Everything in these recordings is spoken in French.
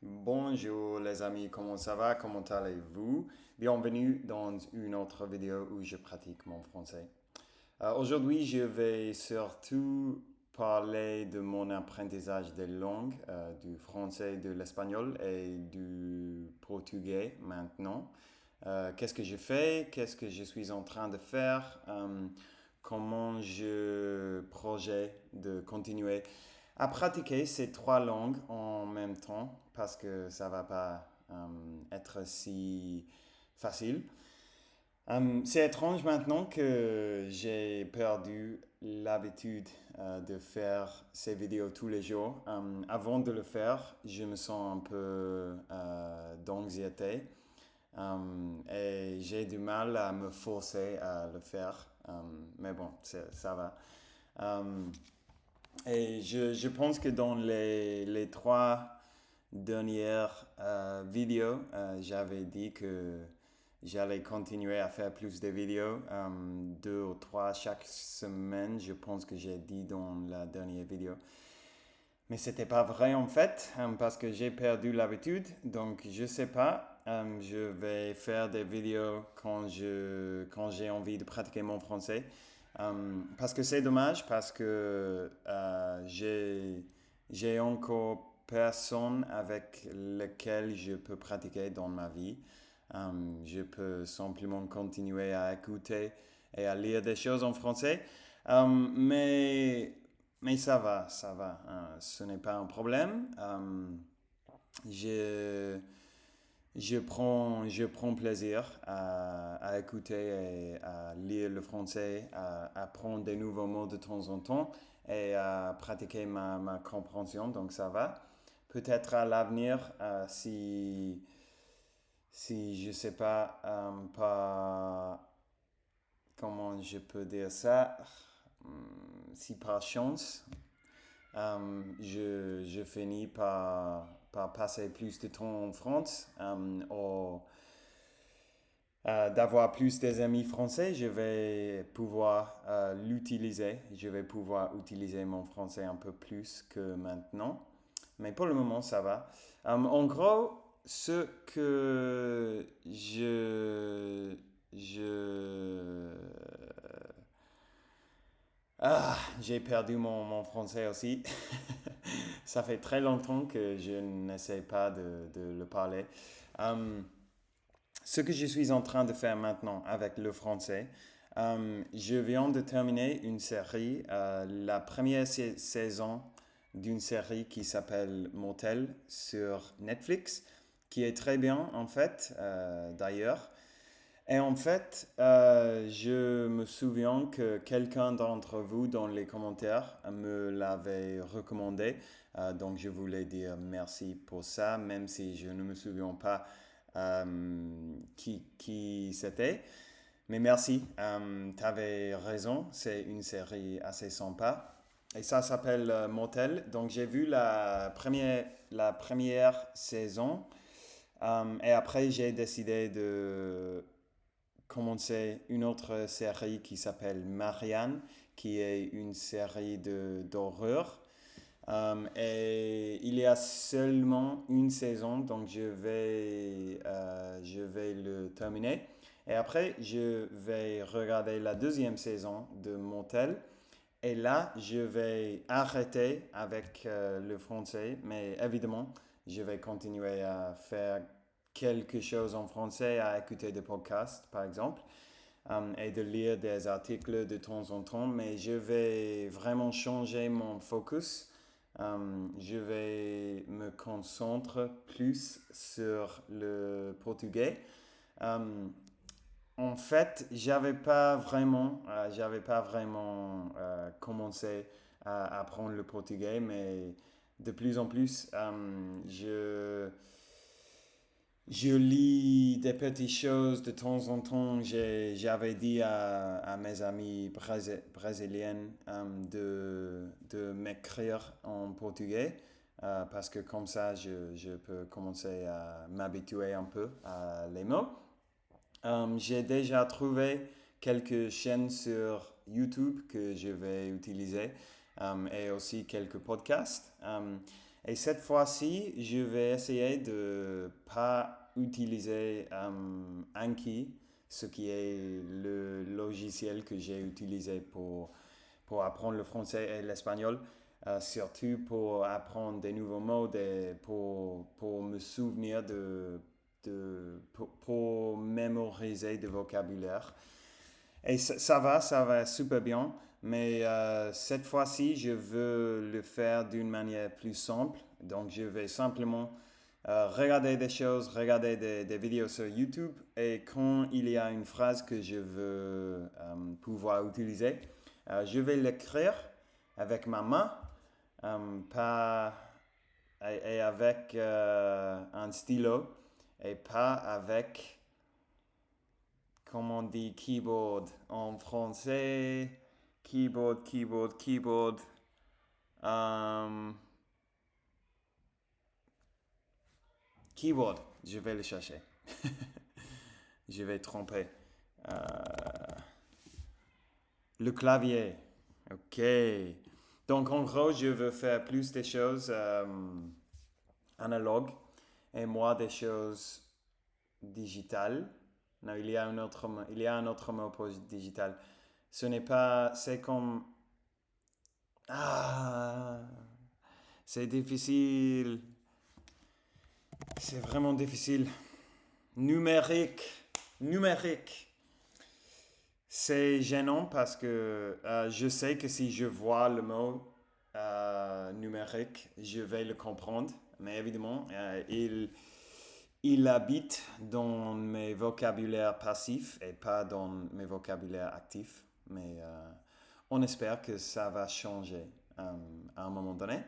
Bonjour les amis, comment ça va? Comment allez-vous? Bienvenue dans une autre vidéo où je pratique mon français. Aujourd'hui, je vais surtout parler de mon apprentissage des langues, du français, de l'espagnol et du portugais maintenant. Qu'est-ce que je fais? Qu'est-ce que je suis en train de faire? Comment je projette de continuer à pratiquer ces trois langues en même temps parce que ça va pas être si facile. C'est étrange maintenant que j'ai perdu l'habitude de faire ces vidéos tous les jours. Avant de le faire, je me sens un peu d'anxiété et j'ai du mal à me forcer à le faire. Mais bon, ça va. Um, et je pense que dans les trois dernières vidéos, j'avais dit que j'allais continuer à faire plus de vidéos, deux ou trois chaque semaine, je pense que j'ai dit dans la dernière vidéo. Mais c'était pas vrai en fait, parce que j'ai perdu l'habitude, donc je sais pas. Je vais faire des vidéos quand j'ai envie de pratiquer mon français. Parce que c'est dommage, parce que j'ai encore personne avec lequel je peux pratiquer dans ma vie. Je peux simplement continuer à écouter et à lire des choses en français. Mais ça va, ça va. Ce n'est pas un problème. Je, je prends plaisir à écouter et à lire le français, à apprendre des nouveaux mots de temps en temps et à pratiquer ma compréhension. Donc ça va. Peut-être à l'avenir, si je sais pas, pas comment je peux dire ça, si par chance, je finis par passer plus de temps en France ou d'avoir plus des amis français, je vais pouvoir l'utiliser. Je vais pouvoir utiliser mon français un peu plus que maintenant. Mais pour le moment, ça va. En gros, ce que je j'ai perdu mon français aussi. Ça fait très longtemps que je n'essaie pas de le parler. Euh, Ce que je suis en train de faire maintenant avec le français, je viens de terminer une série, la première saison d'une série qui s'appelle Motel sur Netflix, qui est très bien en fait, d'ailleurs. Et en fait, je me souviens que quelqu'un d'entre vous dans les commentaires me l'avait recommandé. Donc je voulais dire merci pour ça, même si je ne me souviens pas qui c'était. Mais merci, tu avais raison, c'est une série assez sympa. Et ça s'appelle Motel. Donc j'ai vu la première saison. Et après, j'ai décidé de commencer une autre série qui s'appelle Marianne, qui est une série d'horreur. Et il y a seulement une saison, donc je vais le terminer. Et après, je vais regarder la deuxième saison de Motel. Et là, je vais arrêter avec le français, mais évidemment, je vais continuer à faire quelque chose en français, à écouter des podcasts, par exemple, et de lire des articles de temps en temps, mais je vais vraiment changer mon focus. Je vais me concentrer plus sur le portugais. Euh, En fait, j'avais pas vraiment commencé à apprendre le portugais, mais de plus en plus, je lis des petites choses de temps en temps. J'avais dit à mes amis brésiliennes de m'écrire en portugais parce que comme ça, je peux commencer à m'habituer un peu à les mots. J'ai déjà trouvé quelques chaînes sur YouTube que je vais utiliser et aussi quelques podcasts. Et cette fois-ci, je vais essayer de pas utiliser Anki, ce qui est le logiciel que j'ai utilisé pour apprendre le français et l'espagnol, surtout pour apprendre des nouveaux mots et pour me souvenir pour mémoriser du vocabulaire. Et ça va super bien. Mais cette fois-ci, je veux le faire d'une manière plus simple. Donc, je vais simplement regarder des choses, regarder des vidéos sur YouTube. Et quand il y a une phrase que je veux pouvoir utiliser, je vais l'écrire avec ma main, pas, et avec un stylo, et pas avec, comment on dit, keyboard en français. Keyboard. Euh, Keyboard, je vais le chercher. Je vais tromper. Euh, le clavier. Ok. Donc en gros, je veux faire plus des choses analogues et moi des choses digitales. Non, il y a un autre mot pour digital. Ce n'est pas, c'est comme, ah, c'est difficile. C'est vraiment difficile. Numérique. Numérique. C'est gênant parce que je sais que si je vois le mot numérique, je vais le comprendre. Mais évidemment, il habite dans mes vocabulaires passifs et pas dans mes vocabulaires actifs. Mais on espère que ça va changer à un moment donné.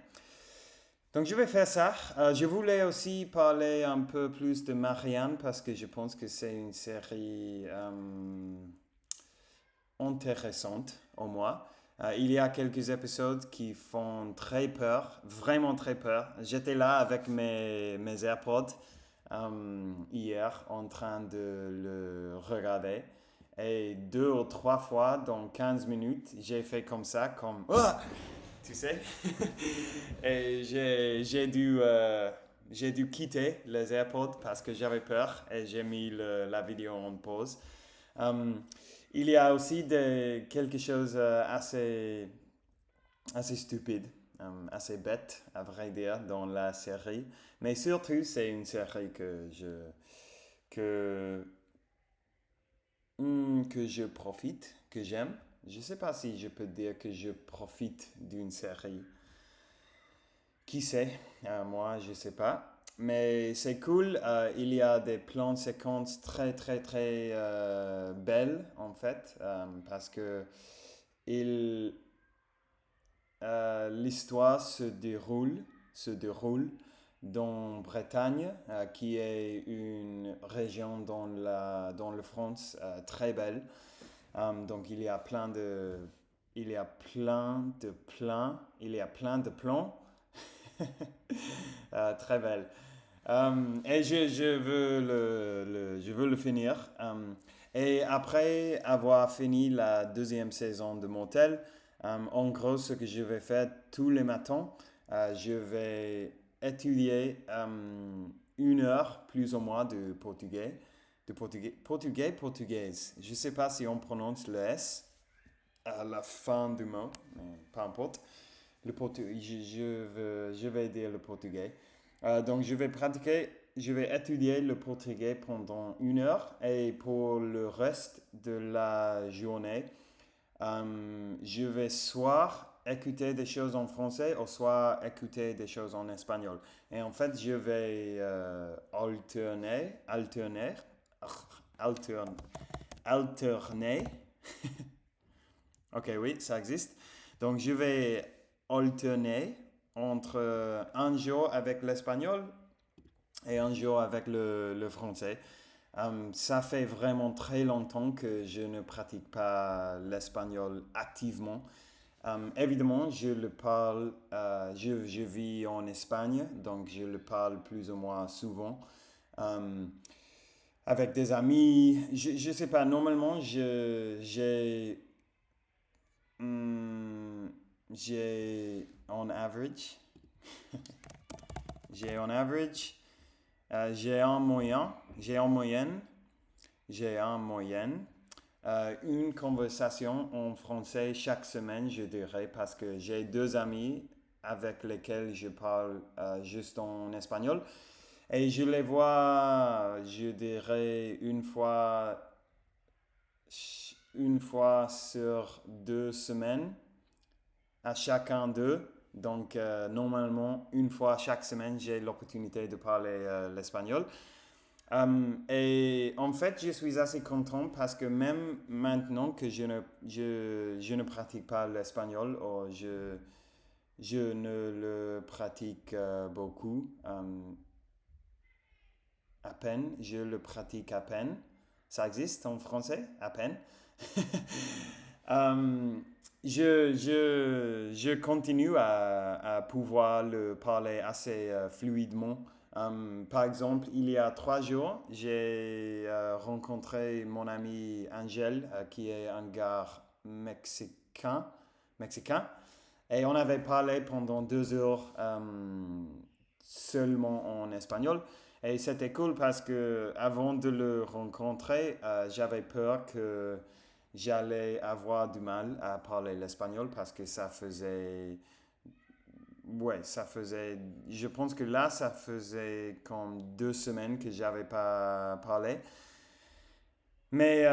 Donc je vais faire ça. Je voulais aussi parler un peu plus de Marianne parce que je pense que c'est une série intéressante au moins. Il y a quelques épisodes qui font très peur, vraiment très peur. J'étais là avec mes AirPods hier en train de le regarder. Et 2 ou 3 fois dans 15 minutes, j'ai fait comme ça, comme... Ah, tu sais. Et j'ai dû quitter les AirPods parce que j'avais peur et j'ai mis la vidéo en pause. Euh, il y a aussi quelque chose assez stupide, assez bête, à vrai dire, dans la série. Mais surtout, c'est une série que, que je profite, que j'aime. Je ne sais pas si je peux dire que je profite d'une série. Qui sait? Moi, je ne sais pas. Mais c'est cool. Il y a des plans de séquences très, très, très belles, en fait, parce que il, l'histoire se déroule dans Bretagne, qui est une région dans la France très belle. Donc il y a plein de plans très belle. Et je veux le finir. Et après avoir fini la deuxième saison de Motel, en gros, ce que je vais faire tous les matins, je vais étudier 1 heure plus ou moins de portugais. Portugaise. Je ne sais pas si on prononce le S à la fin du mot, mais peu importe. Je vais dire le portugais. Donc, je vais étudier le portugais pendant 1 heure et pour le reste de la journée, je vais soit écouter des choses en français ou soit écouter des choses en espagnol. Et en fait, je vais altern- alterner. Ok, oui, ça existe. Donc, je vais alterner entre un jour avec l'espagnol et un jour avec le français. Ça fait vraiment très longtemps que je ne pratique pas l'espagnol activement. Évidemment, je le parle, je vis en Espagne, donc je le parle plus ou moins souvent. Avec des amis, je ne sais pas, normalement, Hmm, j'ai, on average, j'ai en average, j'ai en moyen, j'ai en moyenne, j'ai en moyenne. Une conversation en français chaque semaine, je dirais, parce que j'ai deux amis avec lesquels je parle juste en espagnol. Et je les vois, je dirais, une fois sur 2 semaines à chacun d'eux. Donc, normalement, une fois chaque semaine, j'ai l'opportunité de parler l'espagnol. Et en fait, je suis assez content parce que même maintenant que je ne pratique pas l'espagnol, ou je ne le pratique beaucoup, à peine, je le pratique à peine. Ça existe en français, à peine. Euh, je continue à pouvoir le parler assez fluidement. Par exemple, il y a 3 jours, j'ai rencontré mon ami Angel, qui est un gars mexicain, et on avait parlé pendant 2 heures seulement en espagnol. Et c'était cool parce que avant de le rencontrer, j'avais peur que j'allais avoir du mal à parler l'espagnol parce que ça faisait, ouais, ça faisait, je pense que là, ça faisait comme 2 semaines que j'avais pas parlé. Mais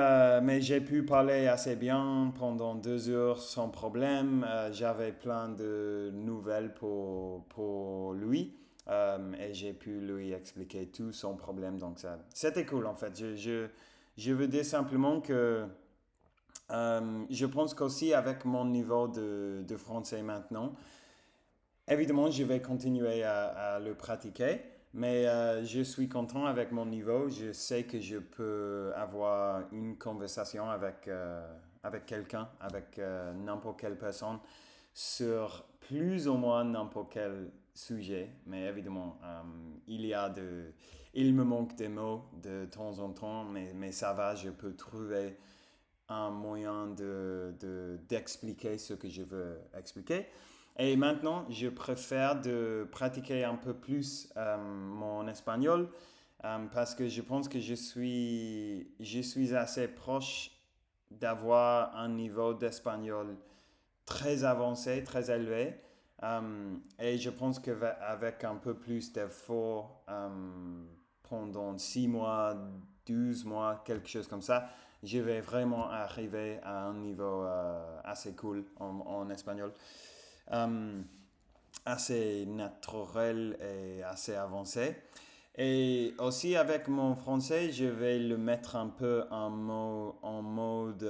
j'ai pu parler assez bien pendant 2 heures sans problème. J'avais plein de nouvelles pour lui. Et j'ai pu lui expliquer tout sans problème. Donc ça, c'était cool en fait. Je veux dire simplement que je pense qu'aussi avec mon niveau de français maintenant, évidemment, je vais continuer à le pratiquer, mais je suis content avec mon niveau. Je sais que je peux avoir une conversation avec quelqu'un, avec n'importe quelle personne, sur plus ou moins n'importe quel sujet. Mais évidemment, il me manque des mots de temps en temps, mais ça va, je peux trouver un moyen d'expliquer ce que je veux expliquer. Et maintenant, je préfère de pratiquer un peu plus mon espagnol parce que je pense que je suis assez proche d'avoir un niveau d'espagnol très avancé, très élevé. Et je pense qu'avec un peu plus d'effort pendant 6 mois, 12 mois, quelque chose comme ça, je vais vraiment arriver à un niveau assez cool en espagnol. Euh, Assez naturel et assez avancé. Et aussi avec mon français, je vais le mettre un peu en mode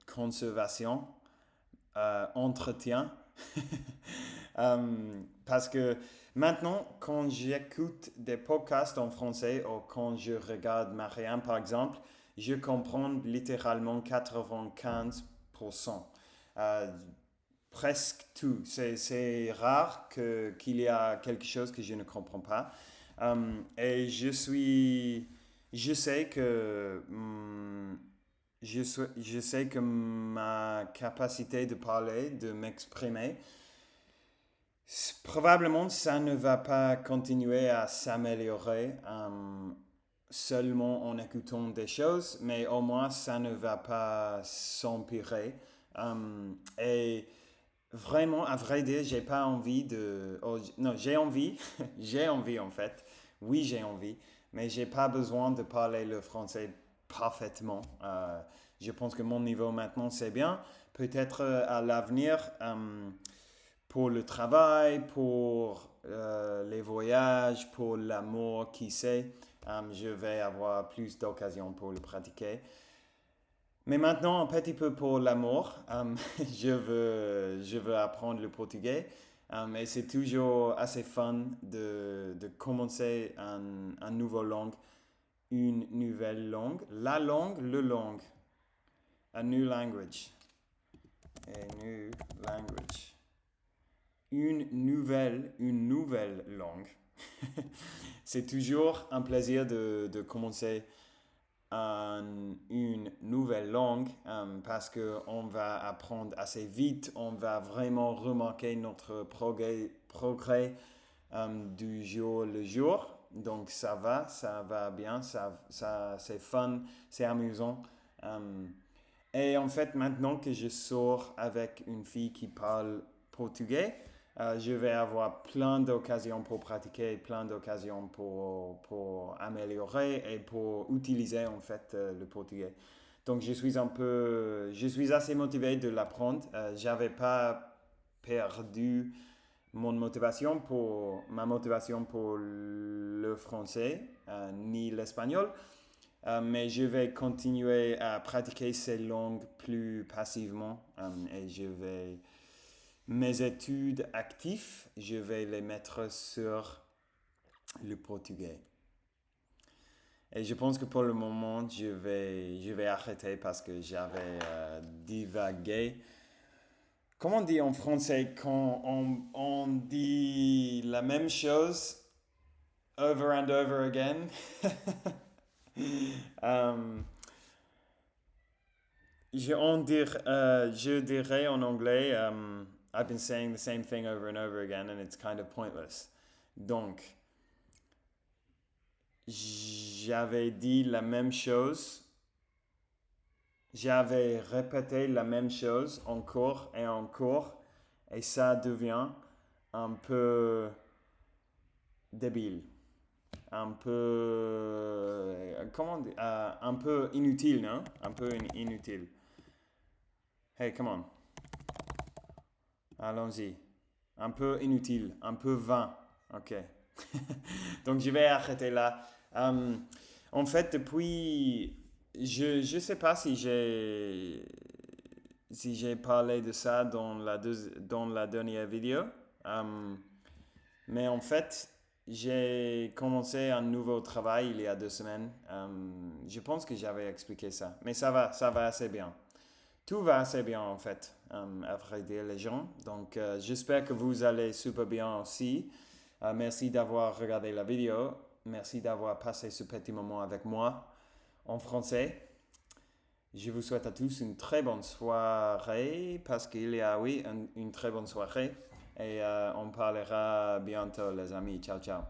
conservation, entretien. Parce que maintenant, quand j'écoute des podcasts en français ou quand je regarde Marianne, par exemple, je comprends littéralement 95%. Euh, Presque tout. C'est rare qu'il y a quelque chose que je ne comprends pas. Et je sais que, je sais que ma capacité de parler, de m'exprimer, probablement ça ne va pas continuer à s'améliorer seulement en écoutant des choses, mais au moins ça ne va pas s'empirer. Et vraiment, à vrai dire, j'ai pas envie de. Non, j'ai envie, j'ai envie en fait. Oui, j'ai envie, mais j'ai pas besoin de parler le français parfaitement. Je pense que mon niveau maintenant c'est bien. Peut-être à l'avenir, pour le travail, pour les voyages, pour l'amour, qui sait, je vais avoir plus d'occasions pour le pratiquer. Mais maintenant, un petit peu pour l'amour. Je veux apprendre le portugais. Et c'est toujours assez fun de commencer un nouveau langue, une nouvelle langue. La langue, le langue. A new language. A new language. Une nouvelle langue. C'est toujours un plaisir de commencer une nouvelle langue parce qu'on va apprendre assez vite, on va vraiment remarquer notre progrès du jour le jour. Donc ça va bien, c'est fun, c'est amusant. Et en fait, maintenant que je sors avec une fille qui parle portugais, je vais avoir plein d'occasions pour pratiquer, plein d'occasions pour améliorer et pour utiliser en fait le portugais. Donc je suis assez motivé de l'apprendre. J'avais pas perdu ma motivation pour le français ni l'espagnol, mais je vais continuer à pratiquer ces langues plus passivement et mes études actives, je vais les mettre sur le portugais. Et je pense que pour le moment, je vais arrêter parce que j'avais divagué. Comment on dit en français quand on dit la même chose over and over again? Euh, je dirais en anglais, I've been saying the same thing over and over again and it's kind of pointless. Donc, j'avais dit la même chose, j'avais répété la même chose encore et encore, et ça devient un peu débile, un peu, comment dire, un peu inutile, non? Un peu inutile. Hey, come on. Allons-y. Un peu inutile, un peu vain. Ok. Donc je vais arrêter là. En fait, depuis, je sais pas si j'ai parlé de ça dans la dernière vidéo. Mais en fait, j'ai commencé un nouveau travail il y a 2 semaines. Je pense que j'avais expliqué ça. Mais ça va assez bien. Tout va assez bien en fait, à vrai dire les gens. Donc j'espère que vous allez super bien aussi. Merci d'avoir regardé la vidéo. Merci d'avoir passé ce petit moment avec moi en français. Je vous souhaite à tous une très bonne soirée parce qu'il y a, oui, une très bonne soirée. Et on parlera bientôt les amis. Ciao, ciao.